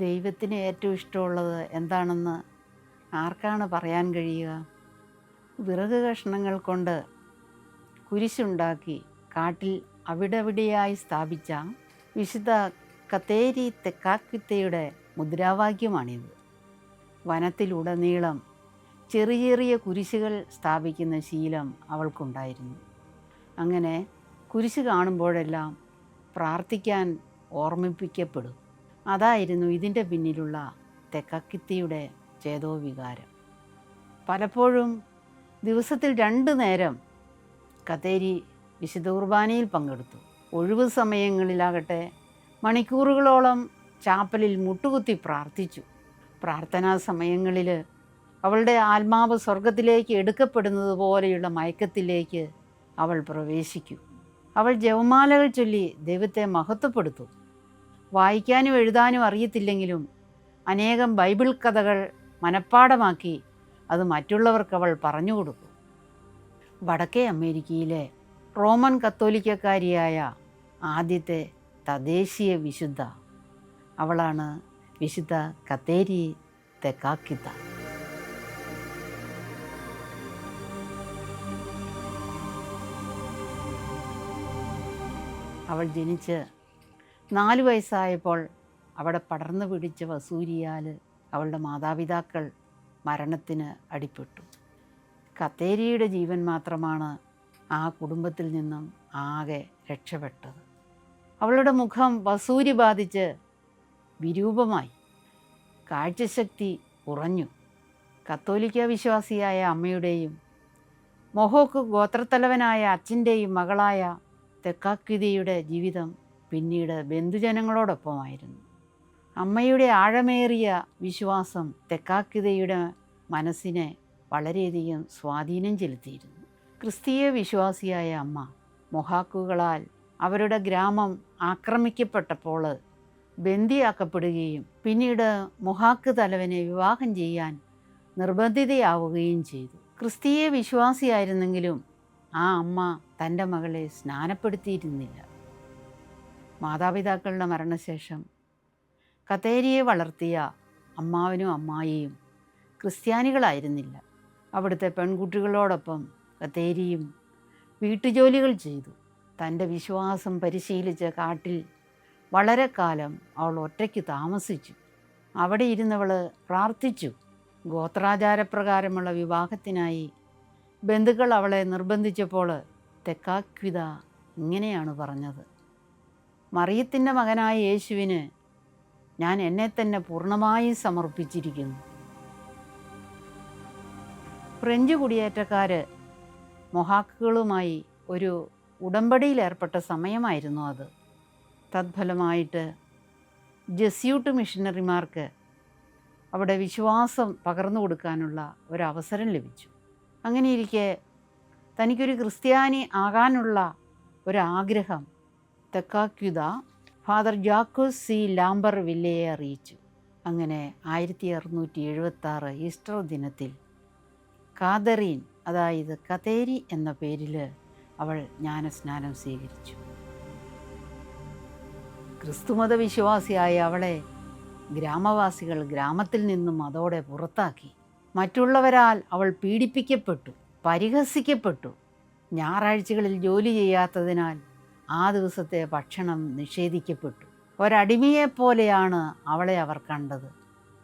ദൈവത്തിന് ഏറ്റവും ഇഷ്ടമുള്ളത് എന്താണെന്ന് ആർക്കാണ് പറയാൻ കഴിയുക? വിറക് കഷ്ണങ്ങൾ കൊണ്ട് കുരിശുണ്ടാക്കി കാട്ടിൽ അവിടെവിടെയായി സ്ഥാപിച്ച വിശുദ്ധ കത്തേരി തെക്കാക്കിത്തയുടെ മുദ്രാവാക്യമാണിത്. വനത്തിലുടനീളം ചെറിയ ചെറിയ കുരിശുകൾ സ്ഥാപിക്കുന്ന ശീലം അവൾക്കുണ്ടായിരുന്നു. അങ്ങനെ കുരിശ് കാണുമ്പോഴെല്ലാം പ്രാർത്ഥിക്കാൻ ഓർമ്മിപ്പിക്കപ്പെടും. അതായിരുന്നു ഇതിൻ്റെ പിന്നിലുള്ള തെക്കാക്കിത്തിയുടെ ചേതോവികാരം. പലപ്പോഴും ദിവസത്തിൽ 2 നേരം കത്തേരി വിശുദ്ധ കുർബാനയിൽ പങ്കെടുത്തു. ഒഴിവ് സമയങ്ങളിലാകട്ടെ മണിക്കൂറുകളോളം ചാപ്പലിൽ മുട്ടുകുത്തി പ്രാർത്ഥിച്ചു. പ്രാർത്ഥനാ സമയങ്ങളിൽ അവളുടെ ആത്മാവ് സ്വർഗത്തിലേക്ക് എടുക്കപ്പെടുന്നത് പോലെയുള്ള മയക്കത്തിലേക്ക് അവൾ പ്രവേശിക്കും. അവൾ ജപമാലകൾ ചൊല്ലി ദൈവത്തെ മഹത്വപ്പെടുത്തും. വായിക്കാനും എഴുതാനും അറിയത്തില്ലെങ്കിലും അനേകം ബൈബിൾ കഥകൾ മനഃപ്പാഠമാക്കി അത് മറ്റുള്ളവർക്ക് അവൾ പറഞ്ഞു കൊടുക്കും. വടക്കേ അമേരിക്കയിലെ റോമൻ കത്തോലിക്കക്കാരിയായ ആദ്യത്തെ തദ്ദേശീയ വിശുദ്ധ അവളാണ് വിശുദ്ധ കത്തേരി തെക്കാക്കിത്ത. അവൾ ജനിച്ച് 4 വയസ്സായപ്പോൾ അവിടെ പടർന്നു പിടിച്ച വസൂരിയാൽ അവളുടെ മാതാപിതാക്കൾ മരണത്തിന് അടിപ്പെട്ടു. കത്തേരിയുടെ ജീവൻ മാത്രമാണ് ആ കുടുംബത്തിൽ നിന്നും ആകെ രക്ഷപ്പെട്ടത്. അവളുടെ മുഖം വസൂരി ബാധിച്ച് വിരൂപമായി, കാഴ്ചശക്തി കുറഞ്ഞു. കത്തോലിക്ക വിശ്വാസിയായ അമ്മയുടെയും മൊഹോക്ക് ഗോത്രത്തലവനായ അച്ഛൻ്റെയും മകളായ തെക്കാക്കിതയുടെ ജീവിതം പിന്നീട് ബന്ധുജനങ്ങളോടൊപ്പമായിരുന്നു. അമ്മയുടെ ആഴമേറിയ വിശ്വാസം തെക്കാക്കിതയുടെ മനസ്സിനെ വളരെയധികം സ്വാധീനം ചെലുത്തിയിരുന്നു. ക്രിസ്തീയ വിശ്വാസിയായ അമ്മ മൊഹാക്കുകളാൽ അവരുടെ ഗ്രാമം ആക്രമിക്കപ്പെട്ടപ്പോൾ ബന്ദിയാക്കപ്പെടുകയും പിന്നീട് മൊഹാക്ക് തലവനെ വിവാഹം ചെയ്യാൻ നിർബന്ധിതയാവുകയും ചെയ്തു. ക്രിസ്തീയ വിശ്വാസിയായിരുന്നെങ്കിലും ആ അമ്മ തൻ്റെ മകളെ സ്നാനപ്പെടുത്തിയിരുന്നില്ല. മാതാപിതാക്കളുടെ മരണശേഷം കത്തേരിയെ വളർത്തിയ അമ്മാവനും അമ്മായിയും ക്രിസ്ത്യാനികളായിരുന്നില്ല. അവിടുത്തെ പെൺകുട്ടികളോടൊപ്പം കത്തേരിയും വീട്ടുജോലികൾ ചെയ്തു. തൻ്റെ വിശ്വാസം പരിശീലിച്ച കാട്ടിൽ വളരെ കാലം അവൾ ഒറ്റയ്ക്ക് താമസിച്ചു. അവിടെ ഇരുന്നവൾ പ്രാർത്ഥിച്ചു. ഗോത്രാചാരപ്രകാരമുള്ള വിവാഹത്തിനായി ബന്ധുക്കൾ അവളെ നിർബന്ധിച്ചപ്പോൾ തെക്കാക്വിത ഇങ്ങനെയാണ് പറഞ്ഞത്: മറിയത്തിൻ്റെ മകനായ യേശുവിന് ഞാൻ എന്നെ തന്നെ പൂർണ്ണമായും സമർപ്പിച്ചിരിക്കുന്നു. ഫ്രഞ്ച് കുടിയേറ്റക്കാർ മൊഹാക്കുകളുമായി ഒരു ഉടമ്പടിയിലേർപ്പെട്ട സമയമായിരുന്നു അത്. തത്ഫലമായിട്ട് ജെസ്യൂട്ട് മിഷനറിമാർക്ക് അവിടെ വിശ്വാസം പകർന്നു കൊടുക്കാനുള്ള ഒരവസരം ലഭിച്ചു. അങ്ങനെയിരിക്കെ തനിക്കൊരു ക്രിസ്ത്യാനി ആകാനുള്ള ഒരാഗ്രഹം തെക്കാക്വിത ഫാദർ ജാക്കോസ് സി ലാംബർ വില്ലയെ അറിയിച്ചു. അങ്ങനെ 1676 ഈസ്റ്റർ ദിനത്തിൽ കാതറീൻ, അതായത് കത്തേരി എന്ന പേരിൽ അവൾ ജ്ഞാനസ്നാനം സ്വീകരിച്ചു. ക്രിസ്തുമത വിശ്വാസിയായ അവളെ ഗ്രാമവാസികൾ ഗ്രാമത്തിൽ നിന്നും അതോടെ പുറത്താക്കി. മറ്റുള്ളവരാൽ അവൾ പീഡിപ്പിക്കപ്പെട്ടു, പരിഹസിക്കപ്പെട്ടു. ഞായറാഴ്ചകളിൽ ജോലി ചെയ്യാത്തതിനാൽ ആ ദിവസത്തെ ഭക്ഷണം നിഷേധിക്കപ്പെട്ടു. ഒരടിമയെപ്പോലെയാണ് അവളെ അവർ കണ്ടത്.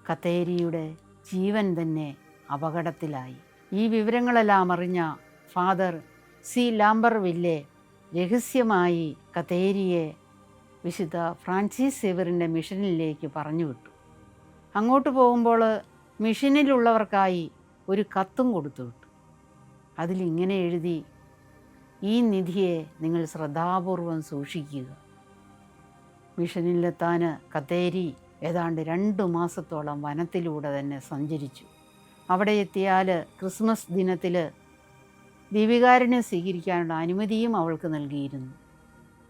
കത്തേരിയുടെ ജീവൻ തന്നെ അപകടത്തിലായി. ഈ വിവരങ്ങളെല്ലാം അറിഞ്ഞ ഫാദർ സി ലാംബർ വില്ലെ രഹസ്യമായി കത്തേരിയെ വിശുദ്ധ ഫ്രാൻസിസ് സേവറിൻ്റെ മിഷനിലേക്ക് പറഞ്ഞുവിട്ടു. അങ്ങോട്ട് പോകുമ്പോൾ മിഷനിലുള്ളവർക്കായി ഒരു കത്തും കൊടുത്തുവിട്ടു. അതിലിങ്ങനെ എഴുതി: ഈ നിധിയെ നിങ്ങൾ ശ്രദ്ധാപൂർവം സൂക്ഷിക്കുക. മിഷനിലെത്താൻ കത്തേരി ഏതാണ്ട് 2 മാസത്തോളം വനത്തിലൂടെ തന്നെ സഞ്ചരിച്ചു. അവിടെ എത്തിയാൽ ക്രിസ്മസ് ദിനത്തിൽ ദീപികാരുണ്യം സ്വീകരിക്കാനുള്ള അനുമതിയും അവൾക്ക് നൽകിയിരുന്നു.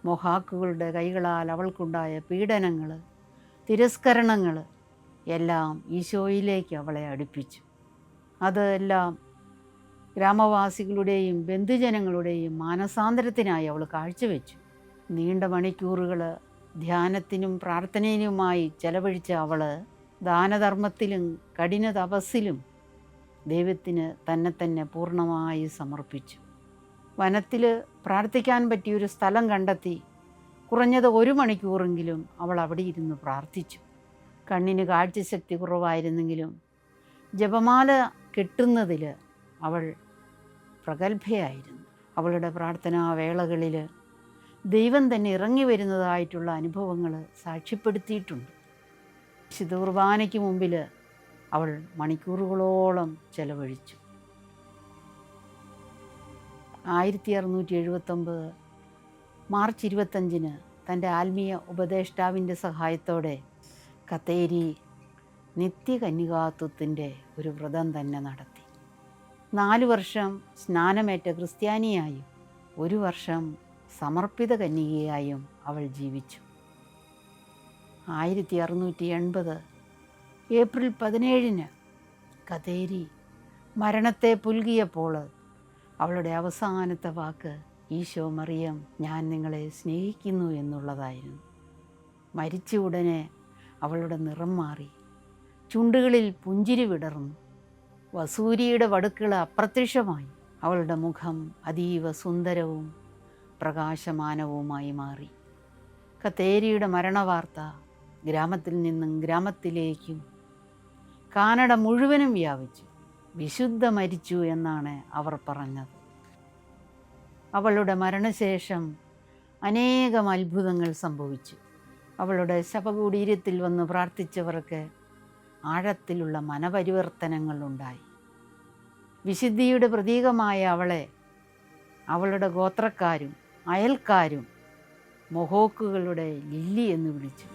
മൊഹാക്കുകളുടെ കൈകളാൽ അവൾക്കുണ്ടായ പീഡനങ്ങൾ, തിരസ്കരണങ്ങൾ എല്ലാം ഈശോയിലേക്ക് അവളെ അടുപ്പിച്ചു. അതെല്ലാം ഗ്രാമവാസികളുടെയും ബന്ധുജനങ്ങളുടെയും മാനസാന്തരത്തിനായി അവൾ കാഴ്ചവെച്ചു. നീണ്ട മണിക്കൂറുകൾ ധ്യാനത്തിനും പ്രാർത്ഥനയിലുമായി ചെലവഴിച്ച അവൾ ദാനധർമ്മത്തിലും കഠിന തപസ്സിലും ദൈവത്തിന് തന്നെ പൂർണ്ണമായി സമർപ്പിച്ചു. വനത്തിൽ പ്രാർത്ഥിക്കാൻ പറ്റിയൊരു സ്ഥലം കണ്ടെത്തി കുറഞ്ഞത് 1 മണിക്കൂറെങ്കിലും അവൾ അവിടെ ഇരുന്ന് പ്രാർത്ഥിച്ചു. കണ്ണിന് കാഴ്ചശക്തി കുറവായിരുന്നെങ്കിലും ജപമാല കെട്ടുന്നതിൽ അവൾ പ്രഗത്ഭയായിരുന്നു. അവളുടെ പ്രാർത്ഥനാ വേളകളിൽ ദൈവം തന്നെ ഇറങ്ങി വരുന്നതായിട്ടുള്ള അനുഭവങ്ങൾ സാക്ഷ്യപ്പെടുത്തിയിട്ടുണ്ട്. വിശുദ്ധ കുർബാനയ്ക്ക് മുമ്പിൽ അവൾ മണിക്കൂറുകളോളം ചെലവഴിച്ചു. 1679 മാർച്ച് 25 തൻ്റെ ആത്മീയ ഉപദേഷ്ടാവിൻ്റെ സഹായത്തോടെ കത്തേരി നിത്യകന്യകാത്വത്തിൻ്റെ ഒരു വ്രതം തന്നെ നടത്തി. 4 വർഷം സ്നാനമേറ്റ ക്രിസ്ത്യാനിയായും 1 വർഷം സമർപ്പിത കന്യകയായും അവൾ ജീവിച്ചു. 1680 ഏപ്രിൽ 17 കത്തേരി മരണത്തെ പുൽകിയപ്പോൾ അവളുടെ അവസാനത്തെ വാക്ക് ഈശോ മറിയം ഞാൻ നിങ്ങളെ സ്നേഹിക്കുന്നു എന്നുള്ളതായിരുന്നു. മരിച്ച ഉടനെ അവളുടെ നിറം മാറി, ചുണ്ടുകളിൽ പുഞ്ചിരി വിടർന്നു, വസൂരിയുടെ വടുക്കൾ അപ്രത്യക്ഷമായി. അവളുടെ മുഖം അതീവ സുന്ദരവും പ്രകാശമാനവുമായി മാറി. കത്തേരിയുടെ മരണവാർത്ത ഗ്രാമത്തിൽ നിന്നും ഗ്രാമത്തിലേക്കും കാനഡ മുഴുവനും വ്യാപിച്ചു. വിശുദ്ധ മരിച്ചു എന്നാണ് അവർ പറഞ്ഞത്. അവളുടെ മരണശേഷം അനേകം അത്ഭുതങ്ങൾ സംഭവിച്ചു. അവളുടെ ശവകുടീരത്തിൽ വന്ന് പ്രാർത്ഥിച്ചവർക്ക് ആഴത്തിലുള്ള മനപരിവർത്തനങ്ങൾ ഉണ്ടായി. വിശുദ്ധിയുടെ പ്രതീകമായ അവളെ അവളുടെ ഗോത്രക്കാരും അയൽക്കാരും മൊഹോക്കുകളുടെ ലില്ലി എന്ന് വിളിച്ചു.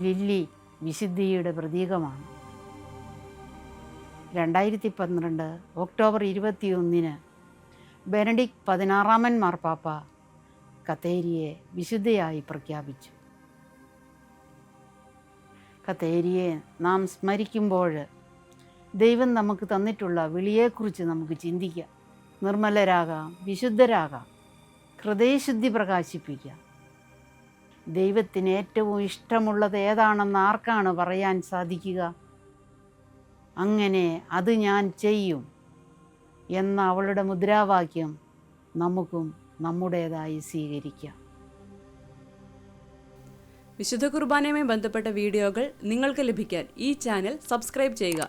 ലില്ലി വിശുദ്ധിയുടെ പ്രതീകമാണ്. 2012 ഒക്ടോബർ 21 ബെനഡിക്ട് 16 മാർപ്പാപ്പ കത്തേരിയെ വിശുദ്ധയായി പ്രഖ്യാപിച്ചു. കത്തേരിയെ നാം സ്മരിക്കുമ്പോൾ ദൈവം നമുക്ക് തന്നിട്ടുള്ള വിളിയെക്കുറിച്ച് നമുക്ക് ചിന്തിക്കാം. നിർമ്മലരാകാം, വിശുദ്ധരാകാം, ഹൃദയശുദ്ധി പ്രകാശിപ്പിക്കാം. ദൈവത്തിന് ഏറ്റവും ഇഷ്ടമുള്ളത് ഏതാണെന്ന് ആർക്കാണ് പറയാൻ സാധിക്കുക? അങ്ങനെ അത് ഞാൻ ചെയ്യും എന്ന അവളുടെ മുദ്രാവാക്യം നമുക്കും നമ്മുടേതായി സ്വീകരിക്കാം. വിശുദ്ധ കുർബാനയുമായി ബന്ധപ്പെട്ട വീഡിയോകൾ നിങ്ങൾക്ക് ലഭിക്കാൻ ഈ ചാനൽ സബ്സ്ക്രൈബ് ചെയ്യുക.